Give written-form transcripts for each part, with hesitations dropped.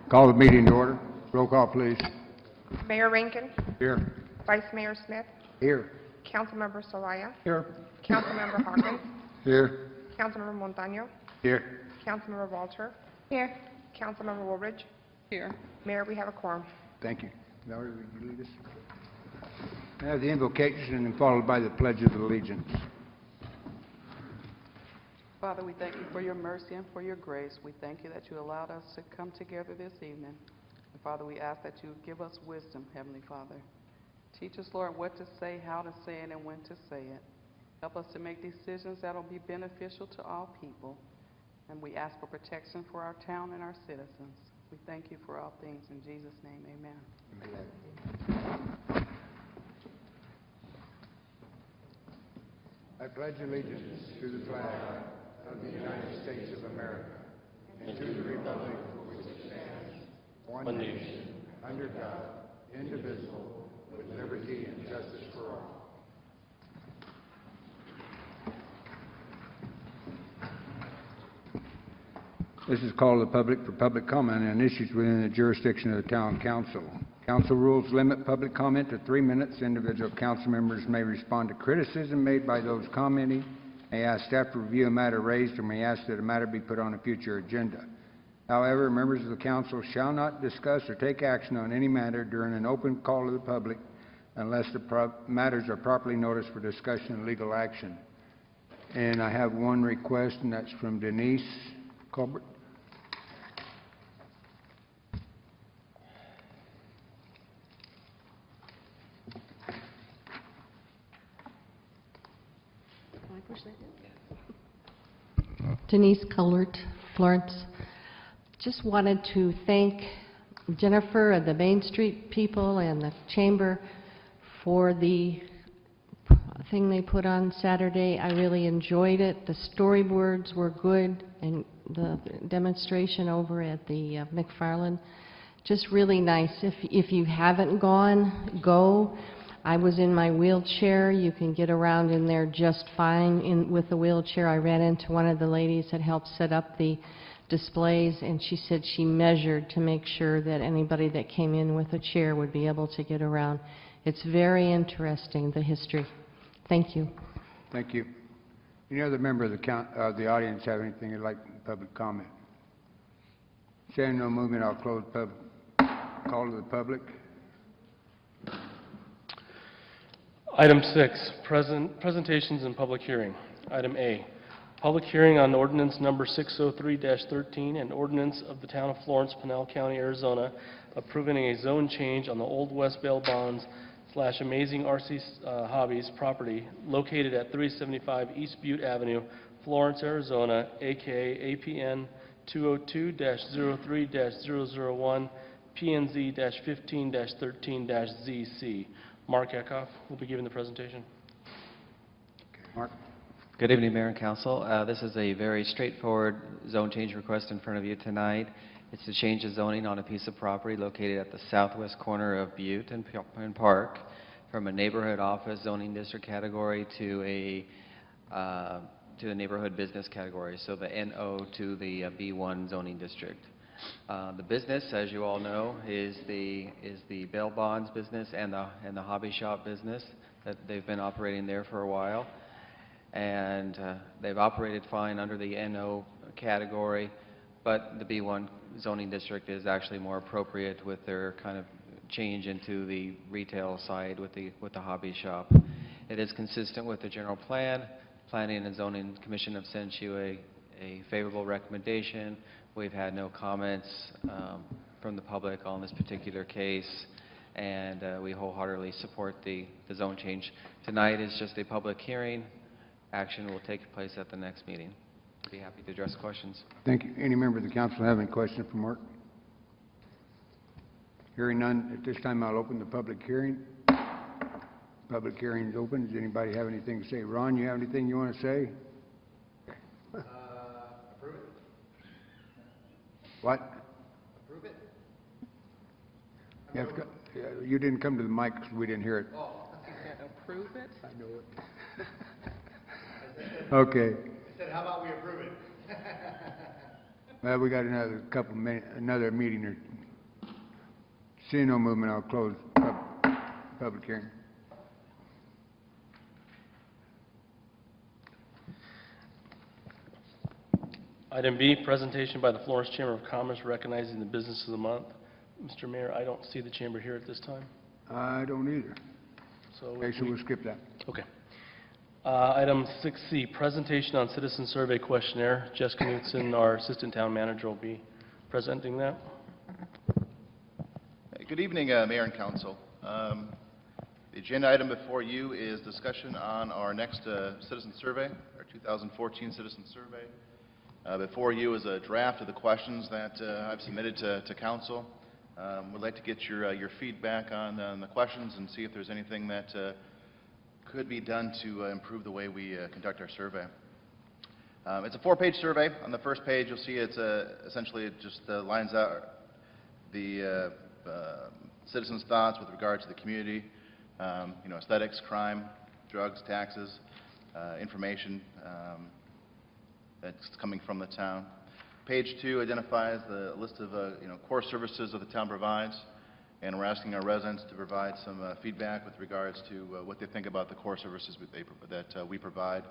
Call the meeting to order. Roll call, please. Mayor Rankin, Here. Vice Mayor Smith, Here. Councilmember Soraya, Here. Councilmember Hawkins, Here. Councilmember Montaño, Here. Councilmember Walter, Here. Councilmember Woolridge. Here. Mayor, we have a quorum. Thank you. Valerie, would you lead us? I have the invocation and then followed by the Pledge of Allegiance. Father, we thank you for your mercy and for your grace. We thank you that you allowed us to come together this evening. And Father, we ask that you give us wisdom, Heavenly Father. Teach us, Lord, what to say, how to say it, and when to say it. Help us to make decisions that will be beneficial to all people. And we ask for protection for our town and our citizens. We thank you for all things. In Jesus' name, amen. I pledge allegiance to the flag of the United States of America and to the republic for which it stands, one nation, under God, indivisible, with liberty and justice for all. This is called the public for public comment on issues within the jurisdiction of the town council. Council rules limit public comment to 3 minutes. Individual council members may respond to criticism made by those commenting, may ask staff to review a matter raised, or may ask that a matter be put on a future agenda. However, members of the council shall not discuss or take action on any matter during an open call to the public unless the matters are properly noticed for discussion and legal action. And I have one request, and that's from Denise Colbert. Denise Colbert, Florence. Just wanted to thank Jennifer and the Main Street people and the Chamber for the thing they put on Saturday. I really enjoyed it. The storyboards were good, and the demonstration over at the McFarland, just really nice. If you haven't gone, go. I was in my wheelchair. You can get around in there just fine with the wheelchair. I ran into one of the ladies that helped set up the displays, and she said she measured to make sure that anybody that came in with a chair would be able to get around. It's very interesting, the history. Thank you. Thank you. Any other member of the audience have anything they'd like public comment? Seeing no movement, I'll close call to the public. Item 6, presentations and public hearing. Item A, public hearing on ordinance number 603-13, an ordinance of the town of Florence, Pinal County, Arizona, approving a zone change on the Old West Bail Bonds / Amazing RC Hobbies property located at 375 East Butte Avenue, Florence, Arizona, aka APN 202-03-001, PNZ-15-13-ZC. Mark Eckhoff will be giving the presentation. Mark. Good evening, Mayor and Council. This is a very straightforward zone change request in front of you tonight. It's to change the zoning on a piece of property located at the southwest corner of Butte and Park from a neighborhood office zoning district category to the neighborhood business category, so the NO to the B1 zoning district. The business, as you all know, is the bail bonds business and the hobby shop business that they've been operating there for a while, and they've operated fine under the NO category, but the B1 zoning district is actually more appropriate with their kind of change into the retail side with the hobby shop. It is consistent with the general plan. Planning and Zoning Commission have sent you a favorable recommendation. We've had no comments from the public on this particular case, and we wholeheartedly support the zone change. Tonight is just a public hearing. Action will take place at the next meeting. I'll be happy to address questions. Thank you. Any member of the council have any questions for Mark? Hearing none, at this time I'll open the public hearing. Public hearing is open. Does anybody have anything to say? Ron, you have anything you want to say? Approve it. What? Approve it. You didn't come to the mic because we didn't hear it. Oh. Approve it? I know it. Okay. I said, how about we approve it? Well, we got another couple minutes, another meeting or Seeing no movement, I'll close public hearing. Item B, presentation by the Florence Chamber of Commerce recognizing the business of the month. Mr. Mayor, I don't see the chamber here at this time, I don't either. so Okay, so we'll skip that. okay. Item 6C, presentation on citizen survey questionnaire. Jessica Knudsen, our Assistant Town Manager, will be presenting that. Good evening, Mayor and Council. The agenda item before you is discussion on our next citizen survey, our 2014 citizen survey. Before you is a draft of the questions that I've submitted to Council. We'd like to get your feedback on the questions and see if there's anything that could be done to improve the way we conduct our survey. It's a 4-page survey. On the first page, you'll see it's essentially it just lines out the citizens' thoughts with regard to the community, aesthetics, crime, drugs, taxes, information that's coming from the town. Page 2 identifies the list of core services that the town provides, and we're asking our residents to provide some feedback with regards to what they think about the core services that we provide,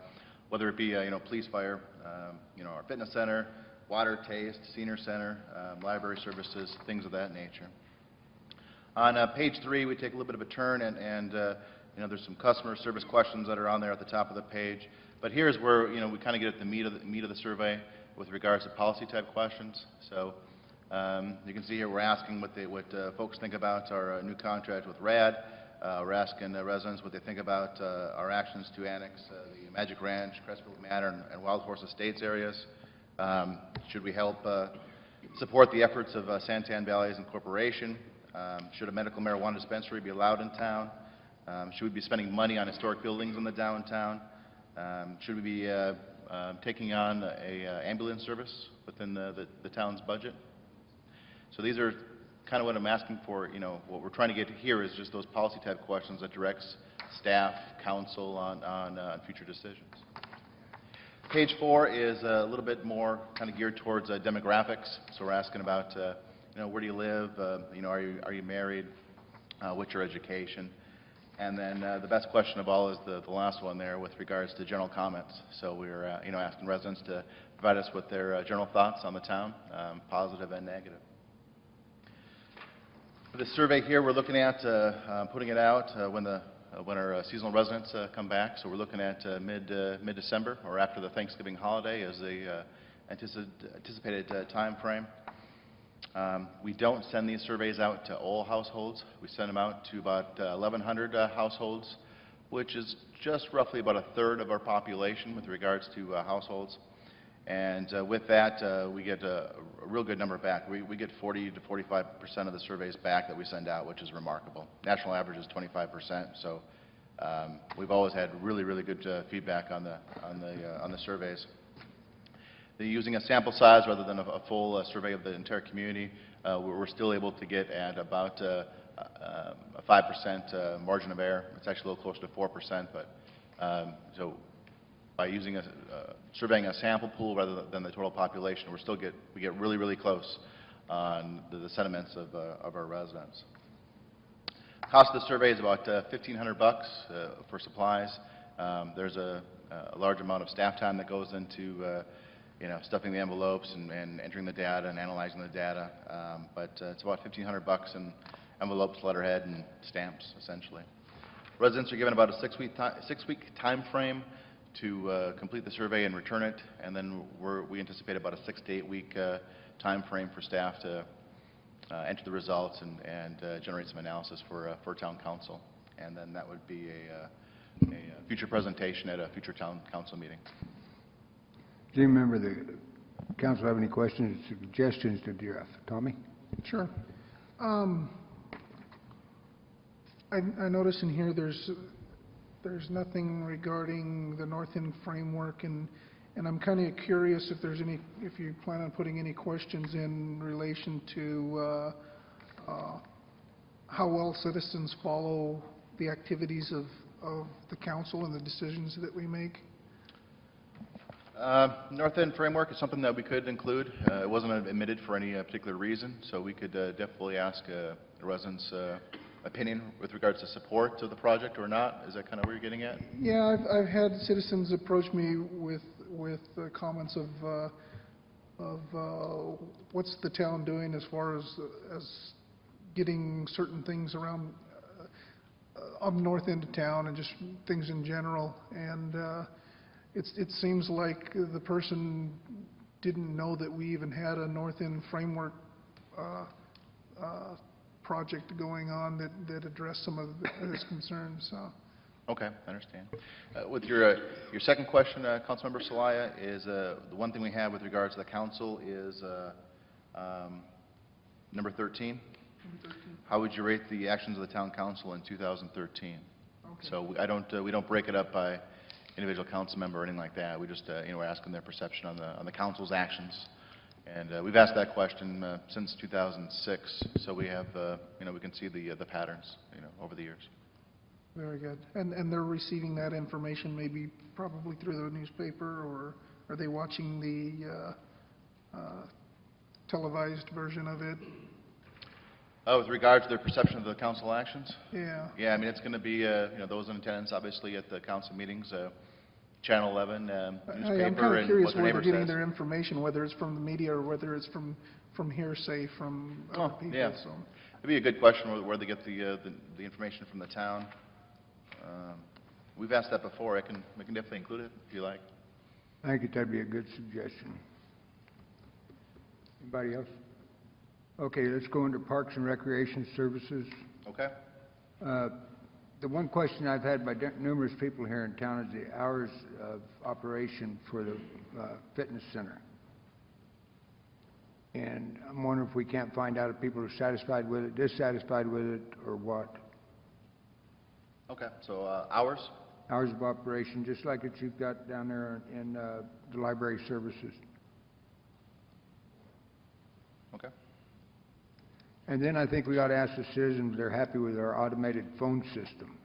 whether it be police, fire, our fitness center, water, taste, senior center, library services, things of that nature. On page 3, we take a little bit of a turn, and there's some customer service questions that are on there at the top of the page. But here's where we kind of get at the meat of the survey with regards to policy type questions. So you can see here we're asking what folks think about our new contract with RAD. We're asking residents what they think about our actions to annex the Magic Ranch, Crestfield Manor, and Wild Horse Estates areas. Should we help support the efforts of Santan Valley as a corporation? Should a medical marijuana dispensary be allowed in town? Should we be spending money on historic buildings in the downtown? Should we be taking on a ambulance service within the town's budget? So these are kind of what I'm asking for. What we're trying to get here is just those policy type questions that directs staff, council on future decisions. Page 4 is a little bit more kind of geared towards demographics. So we're asking about where do you live? Are you married? What's your education? And then the best question of all is the last one there with regards to general comments. So we're asking residents to provide us with their general thoughts on the town, positive and negative. For this survey here, we're looking at putting it out when our seasonal residents come back. So we're looking at mid-December or after the Thanksgiving holiday as the anticipated time frame. We don't send these surveys out to all households. We send them out to about 1,100 households, which is just roughly about a third of our population with regards to households. And with that, we get a real good number back. We get 40 to 45% of the surveys back that we send out, which is remarkable. National average is 25%. So we've always had really, really good feedback on the surveys. They're using a sample size rather than a full survey of the entire community. We're still able to get at about a 5% margin of error. It's actually a little closer to 4%, but so by using surveying a sample pool rather than the total population, we get really, really close on the sentiments of our residents. Cost of the survey is about $1,500 for supplies. There's a large amount of staff time that goes into stuffing the envelopes and entering the data and analyzing the data. But it's about $1,500 in envelopes, letterhead, and stamps, essentially. Residents are given about a 6-week time frame to complete the survey and return it, and then we anticipate about a 6 to 8 week time frame for staff to enter the results and generate some analysis for town council. And then that would be a future presentation at a future town council meeting. Does any member of the council have any questions or suggestions to draft? Tommy? Sure. I notice in here there's nothing regarding the North End framework, and I'm kind of curious if you plan on putting any questions in relation to how well citizens follow the activities of the council and the decisions that we make. North End framework is something that we could include. It wasn't admitted for any particular reason, so we could definitely ask the residents' opinion with regards to support of the project or not. Is that kind of where you're getting at? Yeah, I've had citizens approach me with comments of what's the town doing as far as getting certain things around on the north end of town and just things in general. And it seems like the person didn't know that we even had a north end framework project going on that addressed some of his concerns. So. Okay, I understand. With your second question, Councilmember Celaya, is the one thing we have with regards to the council is number 13. How would you rate the actions of the town council in 2013? Okay. So we don't break it up by individual council member or anything like that. We just we're asking their perception on the council's actions, and we've asked that question since 2006. So we have we can see the patterns over the years. Very good. And they're receiving that information maybe probably through the newspaper, or are they watching the televised version of it? With regard to their perception of the council actions? Yeah. Yeah, I mean, it's going to be, those in attendance, obviously, at the council meetings, Channel 11, I'm newspaper, kind of and curious what their where neighbor they're getting says. their information, whether it's from the media or whether it's from hearsay from other people. Yeah. So. It'd be a good question where they get the information from the town. We've asked that before. We can definitely include it if you like. I think that'd be a good suggestion. Anybody else? Okay, let's go into Parks and Recreation Services. Okay. The one question I've had by numerous people here in town is the hours of operation for the fitness center. And I'm wondering if we can't find out if people are satisfied with it, dissatisfied with it, or what. Okay, so hours? Hours of operation, just like it you've got down there in the library services. Okay. And then I think we ought to ask the citizens if they're happy with our automated phone system.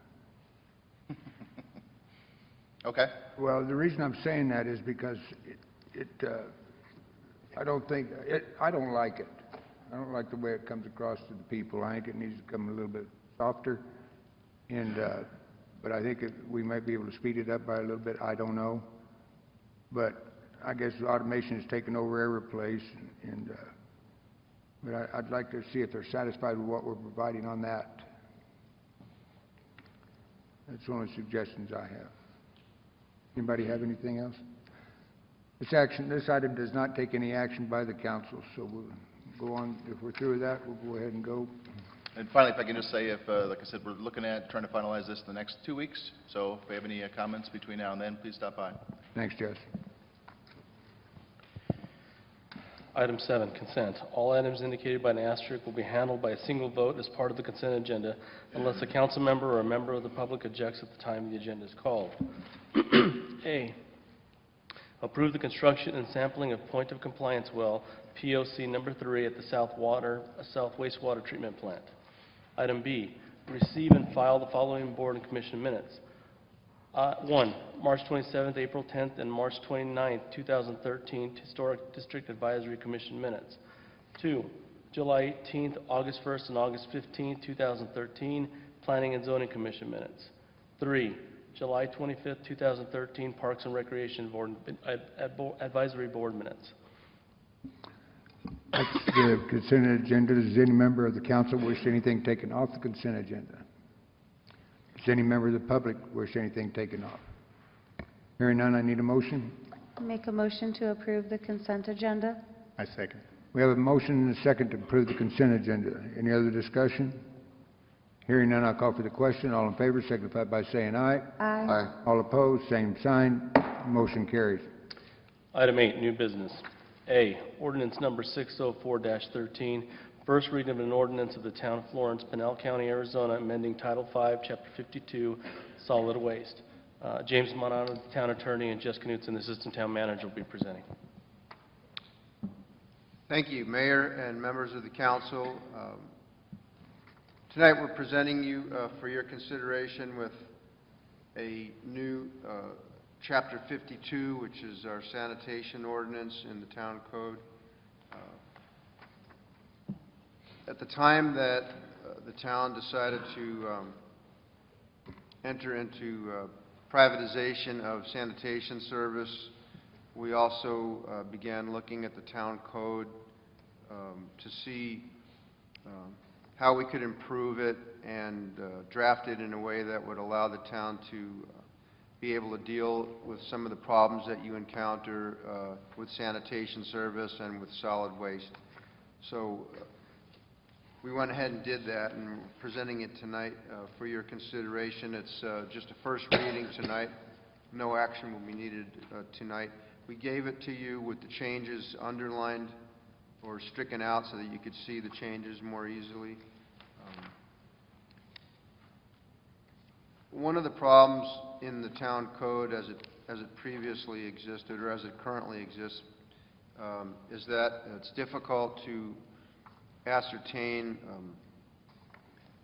Okay. Well, the reason I'm saying that is because I don't like it. I don't like the way it comes across to the people. I think it needs to come a little bit softer. And but I think we might be able to speed it up by a little bit. I don't know. But I guess automation has taken over every place, but I'd like to see if they're satisfied with what we're providing on that. That's one of the suggestions I have. Anybody have anything else? This item does not take any action by the council, so we'll go on. If we're through with that, we'll go ahead and go. And finally, if I can just say, like I said, we're looking at trying to finalize this in the next 2 weeks. So if we have any comments between now and then, please stop by. Thanks, Jess. Item 7, consent. All items indicated by an asterisk will be handled by a single vote as part of the consent agenda unless a council member or a member of the public objects at the time the agenda is called. A, approve the construction and sampling of point of compliance well, POC number 3 at the South Wastewater Treatment Plant. Item B, receive and file the following board and commission minutes. 1, March 27th, April 10th, and March 29th, 2013, Historic District Advisory Commission minutes. 2, July 18th, August 1st, and August 15th, 2013, Planning and Zoning Commission minutes. 3, July 25th, 2013, Parks and Recreation Board Advisory Board minutes. That's the consent agenda. Does any member of the council wish anything taken off the consent agenda? Does any member of the public wish anything taken off? Hearing none, I need a motion. Make a motion to approve the consent agenda. I second. We have a motion and a second to approve the consent agenda. Any other discussion? Hearing none, I'll call for the question. All in favor signify by saying aye. Aye. All opposed, same sign. Motion carries. Item 8, new business. A, ordinance number 604-13, first reading of an ordinance of the Town of Florence, Pinal County, Arizona, amending Title 5, Chapter 52, Solid Waste. James Monano, the Town Attorney, and Jess Knutson, the Assistant Town Manager, will be presenting. Thank you, Mayor and members of the council. Tonight we're presenting you for your consideration with a new Chapter 52, which is our sanitation ordinance in the town code. At the time that the town decided to enter into privatization of sanitation service, we also began looking at the town code to see how we could improve it and draft it in a way that would allow the town to be able to deal with some of the problems that you encounter with sanitation service and with solid waste. So we went ahead and did that, and we're presenting it tonight for your consideration. It's just a first reading tonight. No action will be needed tonight. We gave it to you with the changes underlined or stricken out so that you could see the changes more easily. One of the problems in the town code as it previously existed, or as it currently exists, is that it's difficult to ascertain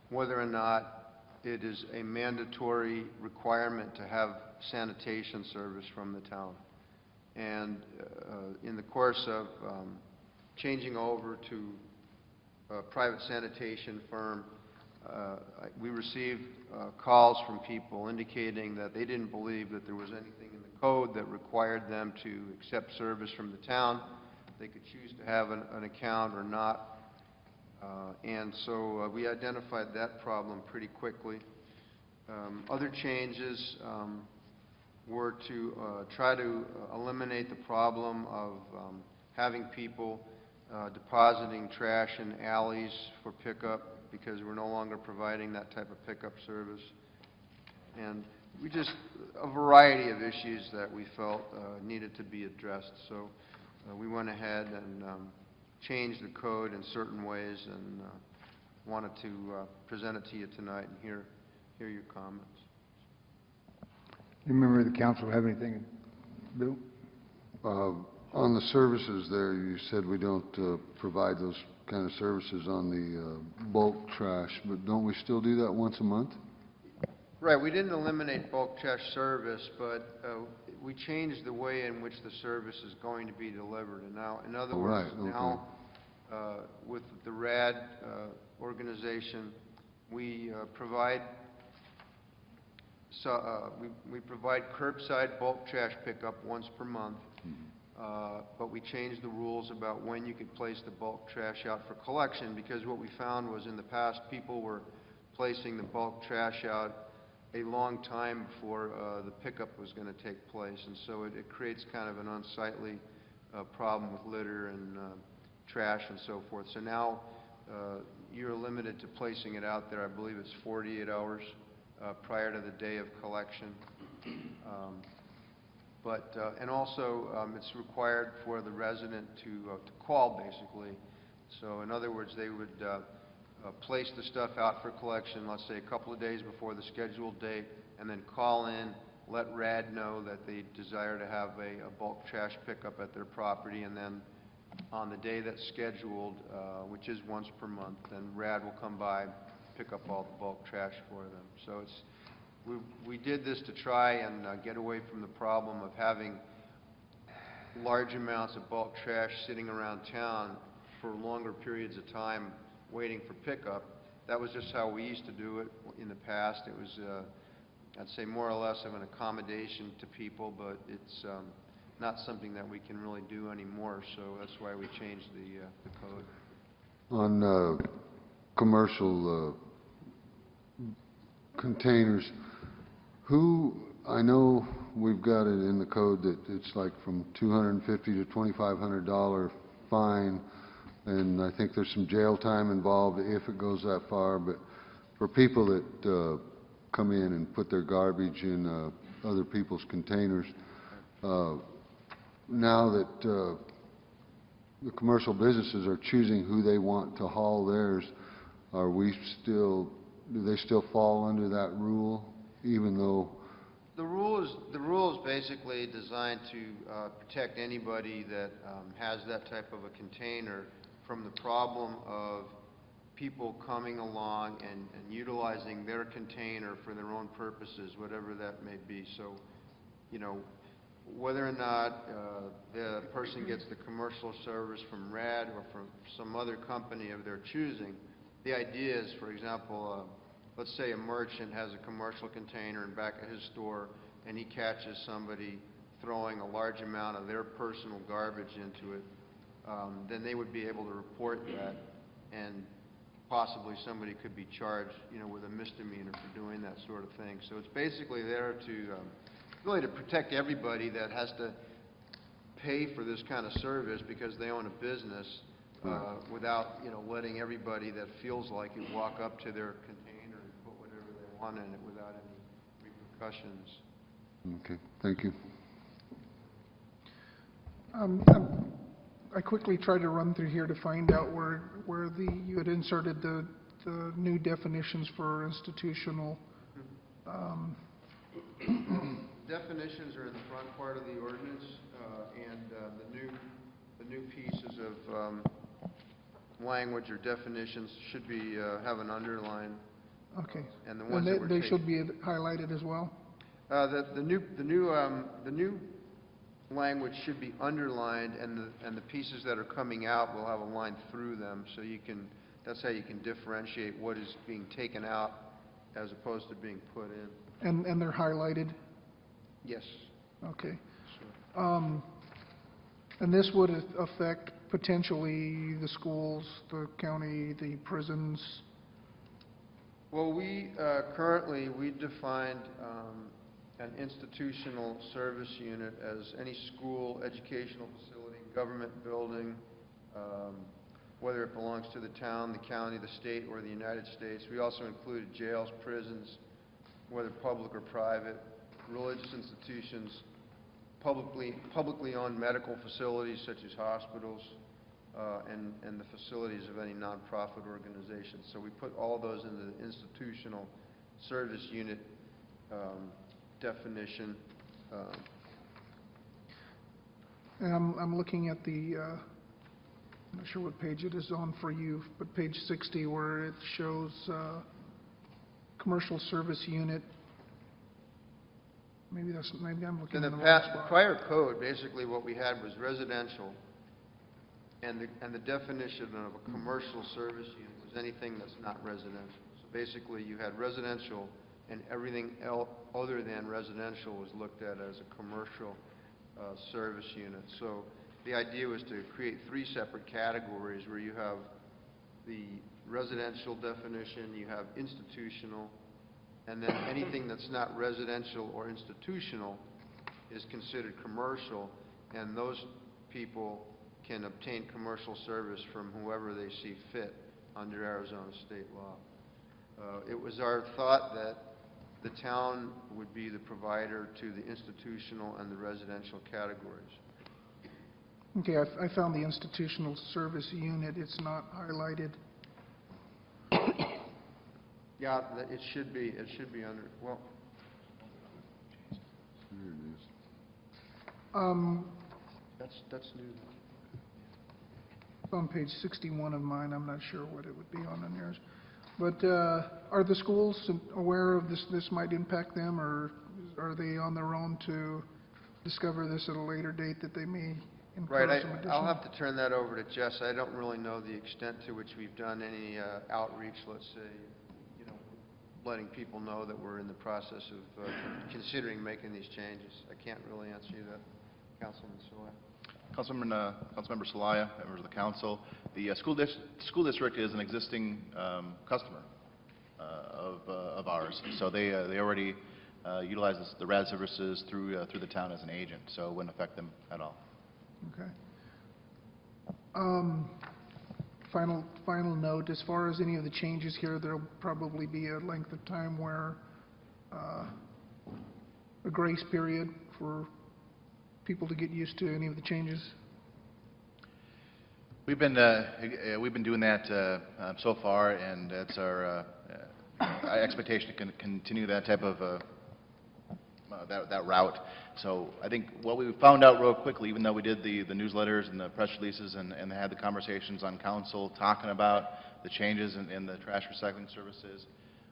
whether or not it is a mandatory requirement to have sanitation service from the town. And in the course of changing over to a private sanitation firm, we received calls from people indicating that they didn't believe that there was anything in the code that required them to accept service from the town. They could choose to have an account or not. And so we identified that problem pretty quickly. Other changes were to try to eliminate the problem of having people depositing trash in alleys for pickup, because we're no longer providing that type of pickup service. And a variety of issues that we felt needed to be addressed. So we went ahead and changed the code in certain ways, and wanted to present it to you tonight and hear your comments. Any member of the council have anything? Bill? On the services there, you said we don't provide those kind of services on the bulk trash, but don't we still do that once a month? Right, we didn't eliminate bulk trash service, but we changed the way in which the service is going to be delivered. And now, in other words, now with the RAD organization, we provide we provide curbside bulk trash pickup once per month. But we changed the rules about when you could place the bulk trash out for collection, because what we found was in the past people were placing the bulk trash out a long time before the pickup was going to take place, and so it creates kind of an unsightly problem with litter and trash and so forth. So now you're limited to placing it out there. I believe it's 48 hours prior to the day of collection. And also, it's required for the resident to call, basically. So in other words, they would place the stuff out for collection, let's say a couple of days before the scheduled date, and then call in, let RAD know that they desire to have a bulk trash pickup at their property, and then on the day that's scheduled, which is once per month, then RAD will come by, pick up all the bulk trash for them. So we did this to try and get away from the problem of having large amounts of bulk trash sitting around town for longer periods of time waiting for pickup. That was just how we used to do it in the past. It was, I'd say, more or less of an accommodation to people, but it's not something that we can really do anymore, so that's why we changed the code. On commercial containers, I know we've got it in the code that it's like from $250 to $2,500 fine, and I think there's some jail time involved if it goes that far. But for people that come in and put their garbage in other people's containers, now that the commercial businesses are choosing who they want to haul theirs, do they still fall under that rule, even though? The rule is basically designed to protect anybody that has that type of a container from the problem of people coming along and utilizing their container for their own purposes, whatever that may be. So you know, whether or not the person gets the commercial service from RAD or from some other company of their choosing, the idea is, for example, let's say a merchant has a commercial container in back of his store and he catches somebody throwing a large amount of their personal garbage into it, then they would be able to report that, and possibly somebody could be charged, you know, with a misdemeanor for doing that sort of thing. So it's basically there to really to protect everybody that has to pay for this kind of service because they own a business, without, you know, letting everybody that feels like it walk up to their container and put whatever they want in it without any repercussions. Okay, thank you. I quickly tried to run through here to find out where you had inserted the new definitions for institutional. Definitions are in the front part of the ordinance, and the new pieces of language or definitions should be have an underline. Okay. And the ones that were they taken- should be highlighted as well. The new language should be underlined, and the pieces that are coming out will have a line through them, so you can, that's how you can differentiate what is being taken out as opposed to being put in. And they're highlighted? Yes. Okay. And this would affect potentially the schools, the county, the prisons? Well, we currently, we defined an institutional service unit as any school, educational facility, government building, whether it belongs to the town, the county, the state, or the United States. We also included jails, prisons, whether public or private, religious institutions, publicly owned medical facilities such as hospitals, and the facilities of any nonprofit organization. So we put all those in the institutional service unit definition. And I'm looking at the, I'm not sure what page it is on for you, but page 60 where it shows commercial service unit. Maybe I'm looking In in the the wrong the spot. prior code, basically what we had was residential, and the definition of a commercial service unit was anything that's not residential. So basically you had residential, and everything else other than residential was looked at as a commercial service unit. So the idea was to create three separate categories where you have the residential definition, you have institutional, and then anything that's not residential or institutional is considered commercial, and those people can obtain commercial service from whoever they see fit under Arizona state law. It was our thought that the town would be the provider to the institutional and the residential categories. Okay, I found the institutional service unit. It's not highlighted. Yeah, it should be under, well, There it is. that's new. It's on page 61 of mine. I'm not sure what it would be on yours. But are the schools aware of this? This might impact them, or are they on their own to discover this at a later date that they may incur Right, some additional? I'll have to turn that over to Jess. I don't really know the extent to which we've done any outreach, let's say, you know, letting people know that we're in the process of considering making these changes. I can't really answer you that, Councilman Soy. Councilmember Celaya, members of the council, the school district is an existing customer of ours, so they already utilize the RAD services through the town as an agent, so it wouldn't affect them at all. Okay. Final note, as far as any of the changes here, there'll probably be a length of time where a grace period for people to get used to any of the changes. We've been doing that so far, and it's our expectation to continue that type of that route. So I think what we found out real quickly, even though we did the newsletters and the press releases and had the conversations on council talking about the changes in the trash recycling services,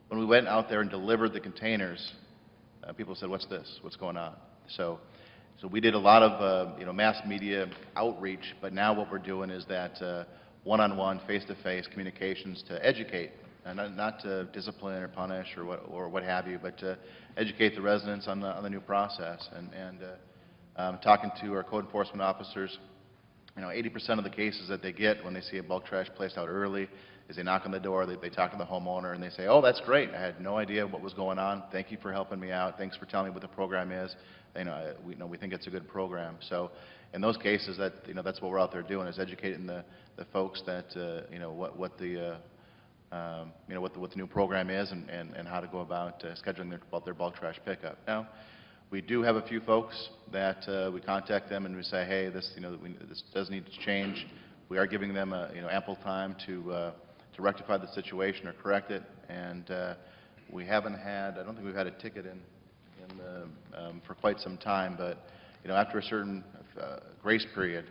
when we went out there and delivered the containers, people said, "What's this? What's going on?" So we did a lot of, mass media outreach, but now what we're doing is that one-on-one, face-to-face communications to educate, and not to discipline or punish or what have you, but to educate the residents on the new process. And talking to our code enforcement officers, 80% of the cases that they get when they see a bulk trash placed out early is they knock on the door, they talk to the homeowner, and they say, "Oh, that's great. I had no idea what was going on. Thank you for helping me out. Thanks for telling me what the program is. We think it's a good program." So in those cases, that's what we're out there doing, is educating the folks that what the new program is and how to go about scheduling their bulk trash pickup. Now, we do have a few folks that we contact them and we say, "Hey, this does need to change." We are giving them ample time to rectify the situation or correct it, and we haven't had, I don't think we've had a ticket for quite some time, but after a certain grace period,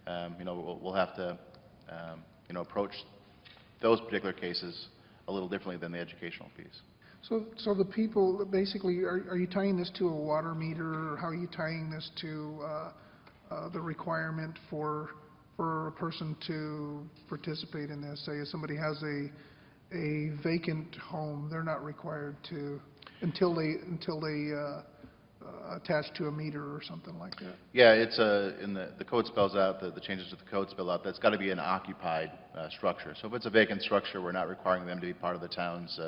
we'll have to approach those particular cases a little differently than the educational piece. So the people, basically, are you tying this to a water meter, or how are you tying this to the requirement for a person to participate in this? Say if somebody has a vacant home, they're not required to, until they attach to a meter or something like that. Yeah, it's in the code spells out, the changes to the code spell out, that's got to be an occupied structure. So if it's a vacant structure, we're not requiring them to be part of the town's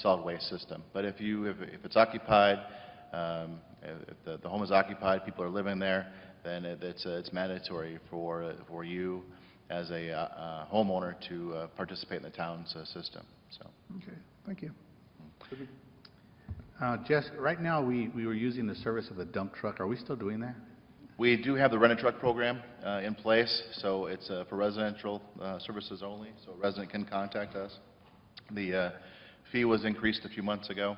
solid waste system. But if it's occupied, if the home is occupied, people are living there, then it's mandatory for you as a homeowner to participate in the town's system. So. Okay, thank you. Jess, right now we were using the service of the dump truck. Are we still doing that? We do have the rent-a-truck program in place, so it's for residential services only, so a resident can contact us. The fee was increased a few months ago,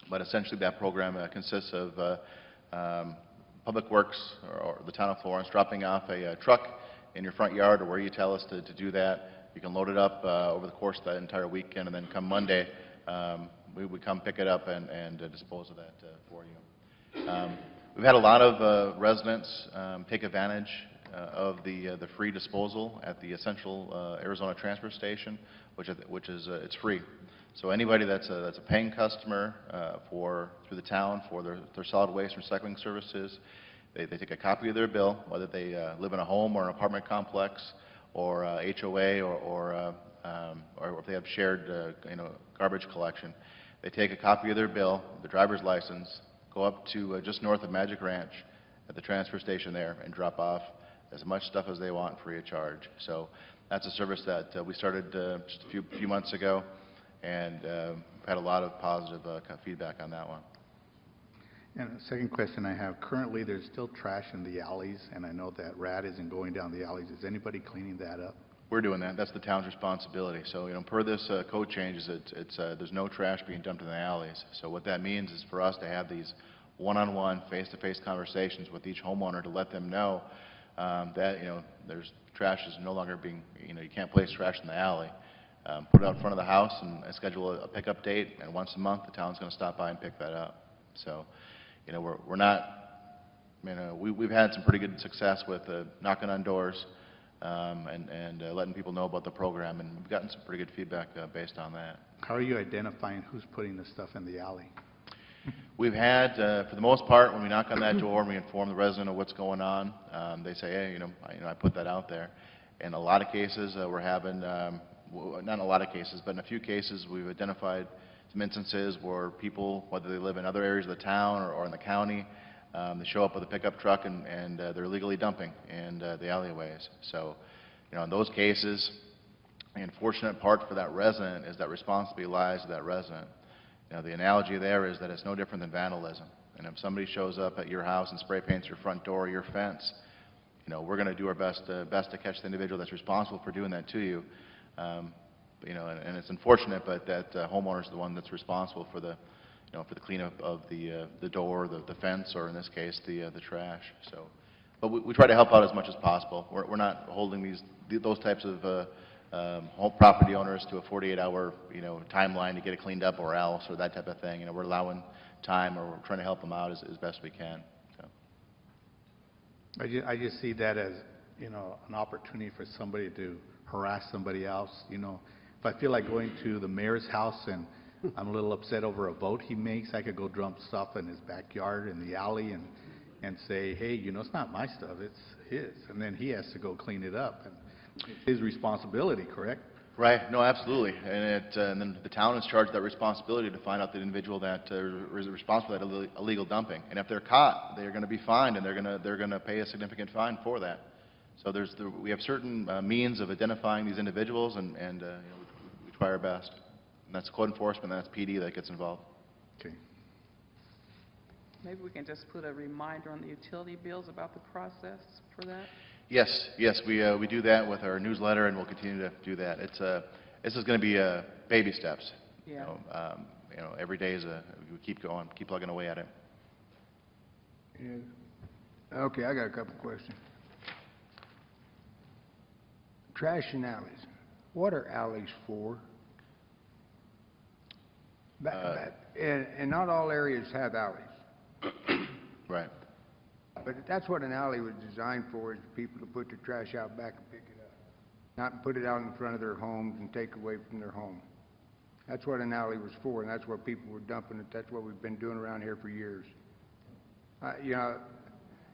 but essentially that program consists of Public Works or the town of Florence dropping off a truck in your front yard or where you tell us to do that. You can load it up over the course of that entire weekend, and then come Monday, we would come pick it up and dispose of that for you. We've had a lot of residents take advantage of the free disposal at the Central Arizona Transfer Station, which is it's free. So anybody that's a paying customer through the town for their solid waste recycling services, they take a copy of their bill, whether they live in a home or an apartment complex or HOA or if they have shared garbage collection. They take a copy of their bill, the driver's license, go up to just north of Magic Ranch at the transfer station there and drop off as much stuff as they want free of charge. So that's a service that we started just a few months ago, and had a lot of positive feedback on that one. And the second question I have, currently there's still trash in the alleys, and I know that RAD isn't going down the alleys. Is anybody cleaning that up? We're doing that. That's the town's responsibility. So, per this code changes, there's no trash being dumped in the alleys. So what that means is for us to have these one-on-one, face-to-face conversations with each homeowner to let them know that, there's trash is no longer being, you can't place trash in the alley. Put it out in front of the house and schedule a pickup date, and once a month the town's going to stop by and pick that up. So, we're not, we've had some pretty good success with knocking on doors and letting people know about the program, and we've gotten some pretty good feedback based on that. How are you identifying who's putting the stuff in the alley? We've had, for the most part, when we knock on that door and we inform the resident of what's going on, they say, hey, I put that out there. In a lot of cases, we're having, not in a lot of cases, but in a few cases, we've identified some instances where people, whether they live in other areas of the town or in the county, they show up with a pickup truck and they're illegally dumping in the alleyways. So, in those cases, the unfortunate part for that resident is that responsibility lies with that resident. The analogy there is that it's no different than vandalism. And if somebody shows up at your house and spray paints your front door or your fence, we're going to do our best to catch the individual that's responsible for doing that to you. And it's unfortunate, but that homeowner is the one that's responsible for the cleanup of the door, the fence, or in this case, the trash. So, but we try to help out as much as possible. We're not holding those types of home property owners to a 48-hour timeline to get it cleaned up or else or that type of thing. We're allowing time, or we're trying to help them out as best we can. So. I just see that as, you know, an opportunity for somebody to harass somebody else, you know. If I feel like going to the mayor's house and I'm a little upset over a vote he makes, I could go dump stuff in his backyard, in the alley, and say, hey, you know, it's not my stuff, it's his. And then he has to go clean it up. And it's his responsibility, correct? Right, no, absolutely. And then the town is charged with that responsibility to find out the individual that is responsible for that illegal dumping. And if they're caught, they're going to be fined, and they're going to pay a significant fine for that. So we have certain means of identifying these individuals, and you know, we try our best. And that's code enforcement, and that's PD that gets involved. Okay. Maybe we can just put a reminder on the utility bills about the process for that? Yes, we do that with our newsletter, and we'll continue to do that. This is going to be baby steps. Yeah. You know, every day we keep going, keep plugging away at it. Yeah. Okay, I got a couple questions. Trash and alleys. What are alleys for? And not all areas have alleys. Right. But that's what an alley was designed for, is for people to put their trash out back and pick it up. Not put it out in front of their homes and take away from their home. That's what an alley was for, and that's what people were dumping it. That's what we've been doing around here for years. You know,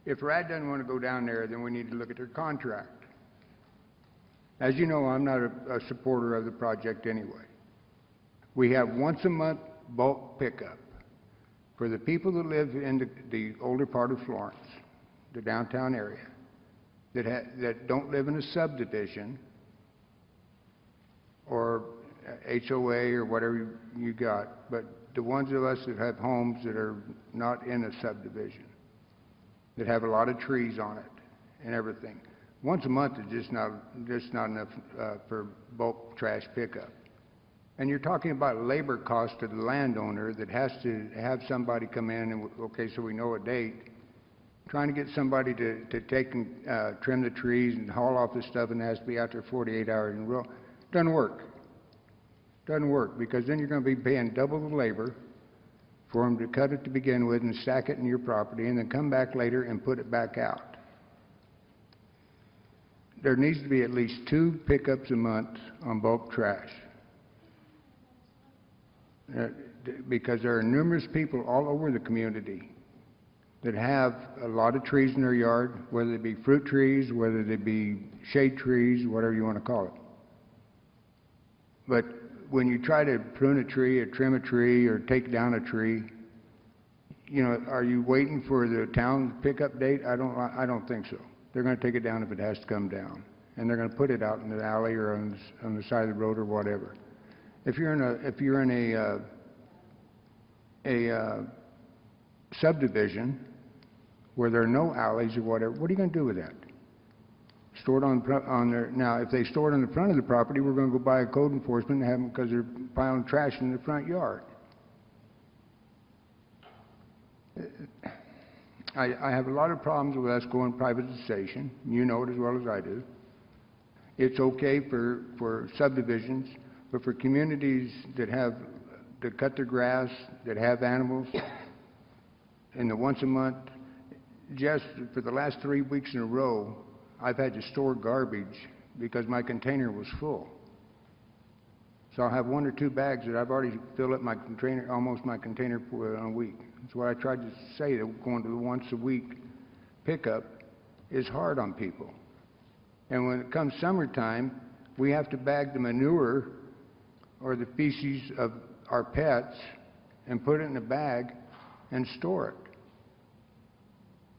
if RAD doesn't want to go down there, then we need to look at their contract. As you know, I'm not a supporter of the project anyway. We have once a month bulk pickup for the people that live in the older part of Florence, the downtown area, that don't live in a subdivision or HOA or whatever you got, but the ones of us that have homes that are not in a subdivision, that have a lot of trees on it and everything. Once a month is just not enough for bulk trash pickup. And you're talking about labor cost to the landowner that has to have somebody come in and, okay, so we know a date, trying to get somebody to take and trim the trees and haul off the stuff, and it has to be out there 48 hours in a row. Doesn't work. Doesn't work, because then you're going to be paying double the labor for them to cut it to begin with and stack it in your property and then come back later and put it back out. There needs to be at least 2 pickups a month on bulk trash. Because there are numerous people all over the community that have a lot of trees in their yard, whether they be fruit trees, whether they be shade trees, whatever you want to call it. But when you try to prune a tree or trim a tree or take down a tree, you know, are you waiting for the town pickup date? I don't think so. They're going to take it down if it has to come down, and they're going to put it out in the alley or on the side of the road or whatever. If you're in a subdivision where there are no alleys or whatever, what are you going to do with that? Store it on there. Now, if they store it on the front of the property, we're going to go by a code enforcement and have them, because they're piling trash in the front yard. I have a lot of problems with us going privatization. You know it as well as I do. It's okay for subdivisions, but for communities that cut their grass, that have animals, and the once a month, just for the last 3 weeks in a row, I've had to store garbage because my container was full. So I'll have 1 or 2 bags that I've already filled up my container, almost my container for a week. That's what I tried to say, that going to the once a week pickup is hard on people. And when it comes summertime, we have to bag the manure or the feces of our pets and put it in a bag and store it.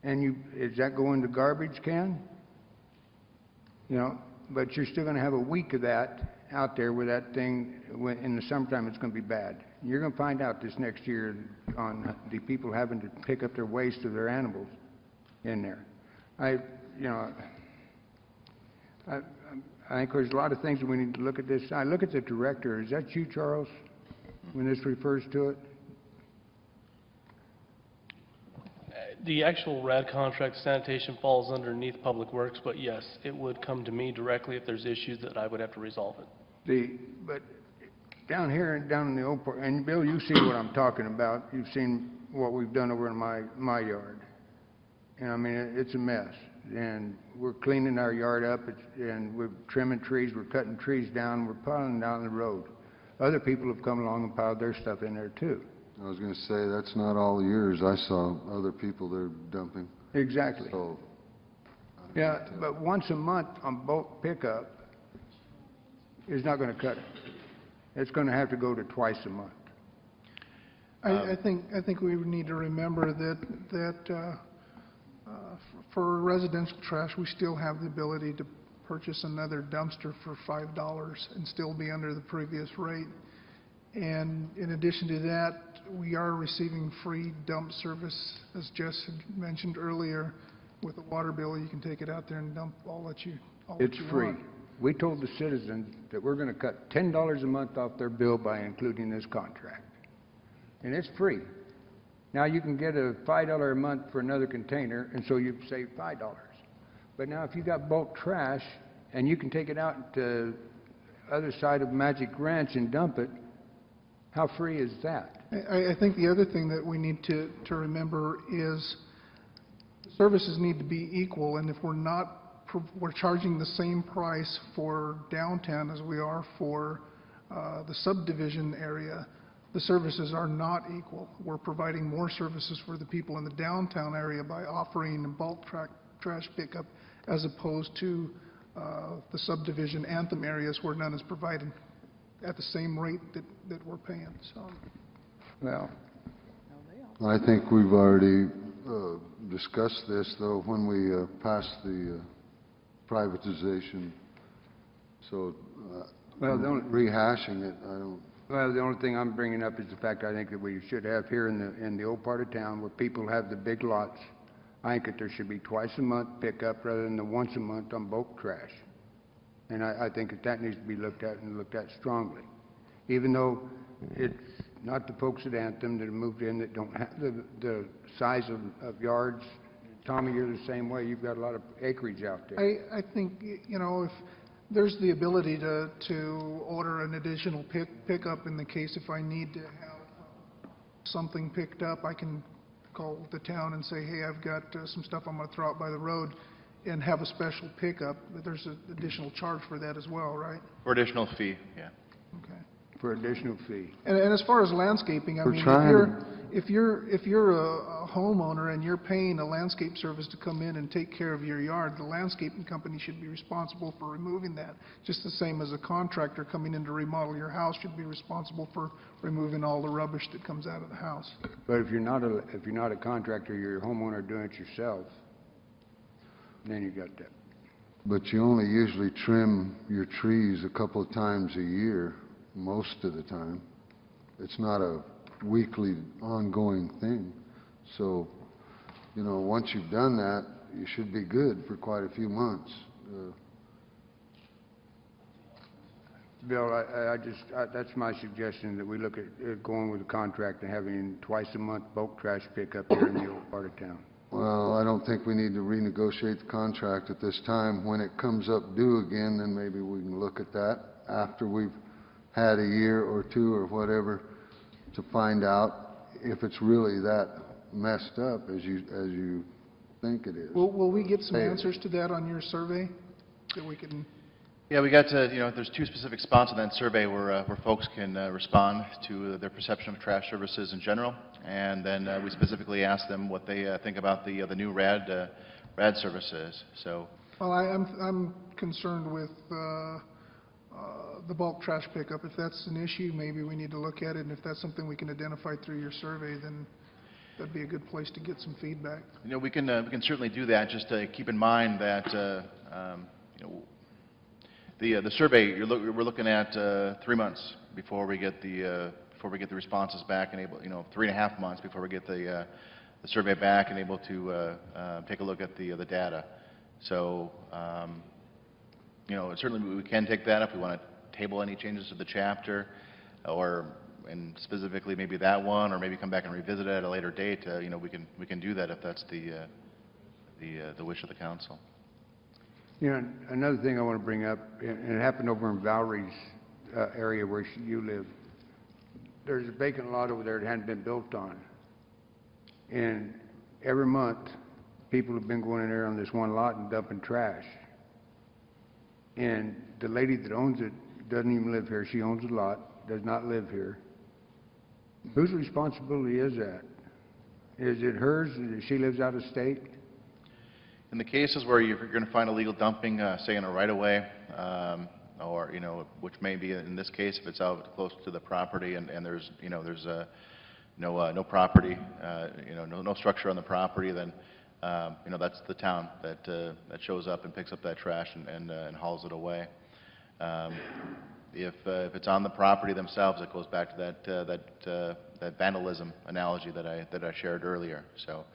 And is that go in the garbage can? You know, but you're still going to have a week of that out there where that thing, in the summertime, it's going to be bad. You're going to find out this next year on the people having to pick up their waste of their animals in there. I think there's a lot of things that we need to look at this. I look at the director. Is that you, Charles, when this refers to it? The actual RAD contract sanitation falls underneath Public Works, but yes, it would come to me directly if there's issues that I would have to resolve it. But down here, down in the old part, and Bill, you see what I'm talking about. You've seen what we've done over in my yard. And I mean, it's a mess. And we're cleaning our yard up, and we're trimming trees, we're cutting trees down, we're piling down the road. Other people have come along and piled their stuff in there too. I was going to say, that's not all yours. I saw other people there dumping. Exactly. So, Yeah, but once a month on bulk pickup is not going to cut it. It's going to have to go to twice a month. I think we need to remember that for residential trash, we still have the ability to purchase another dumpster for $5 and still be under the previous rate. And in addition to that, we are receiving free dump service, as Jess had mentioned earlier. With a water bill, you can take it out there and dump all that you want. It's free. We told the citizens that we're going to cut $10 a month off their bill by including this contract. And it's free. Now, you can get a $5 a month for another container, and so you save $5. But now, if you got bulk trash, and you can take it out to the other side of Magic Ranch and dump it, how free is that? I think the other thing that we need to remember is services need to be equal, and if we're charging the same price for downtown as we are for the subdivision area, the services are not equal. We're providing more services for the people in the downtown area by offering bulk trash pickup as opposed to the subdivision Anthem areas where none is provided at the same rate that we're paying. So, Well, I think we've already discussed this, though, when we passed the privatization. So, Well, the only- rehashing it, I don't... Well, the only thing I'm bringing up is the fact I think that we should have here in the old part of town where people have the big lots. I think that there should be twice a month pickup rather than the once a month on bulk trash. And I think that needs to be looked at and looked at strongly. Even though it's not the folks at Anthem that have moved in that don't have the size of yards. Tommy, you're the same way. You've got a lot of acreage out there. I think, you know, if there's the ability to order an additional pickup in the case if I need to have something picked up, I can call the town and say, hey, I've got some stuff I'm going to throw out by the road and have a special pickup. But there's an additional charge for that as well, right? For additional fee, yeah. Okay. For additional fee. And as far as landscaping, I We're mean, trying if you're a homeowner and you're paying a landscape service to come in and take care of your yard, the landscaping company should be responsible for removing that. Just the same as a contractor coming in to remodel your house should be responsible for removing all the rubbish that comes out of the house. But if you're not a contractor, you're a homeowner doing it yourself, then you got that. But you only usually trim your trees a couple of times a year, most of the time. It's not a weekly ongoing thing. So, you know, once you've done that, you should be good for quite a few months. Bill, that's my suggestion, that we look at going with a contract and having twice a month bulk trash pickup here in the old part of town. Well, I don't think we need to renegotiate the contract at this time. When it comes up due again, then maybe we can look at that after we've had a year or two or whatever to find out if it's really that messed up as you think it is. Will we get some answers to that on your survey that we can? Yeah, we got to, there's 2 specific spots on that survey where folks can respond to their perception of trash services in general, and then we specifically asked them what they think about the new RAD services. So. Well, I'm concerned with the bulk trash pickup. If that's an issue, maybe we need to look at it, and if that's something we can identify through your survey, then that'd be a good place to get some feedback. We can certainly do that. Just to keep in mind that the survey we're looking at 3 months before we get the responses back, and 3.5 months before we get the survey back and able to take a look at the data. So certainly we can take that if we want to table any changes to the chapter, and specifically maybe that one, or maybe come back and revisit it at a later date. We can do that if that's the wish of the council. Another thing I want to bring up, and it happened over in Valerie's area where you live. There's a vacant lot over there that hadn't been built on. And every month, people have been going in there on this one lot and dumping trash. And the lady that owns it doesn't even live here. She owns the lot, does not live here. Whose responsibility is that? Is it hers? She lives out of state? In the cases where you're going to find illegal dumping, say in a right-of-way, or, which may be in this case, if it's out close to the property and there's, no property, no structure on the property, then, that's the town that shows up and picks up that trash and hauls it away. If it's on the property themselves, it goes back to that vandalism analogy that I shared earlier. So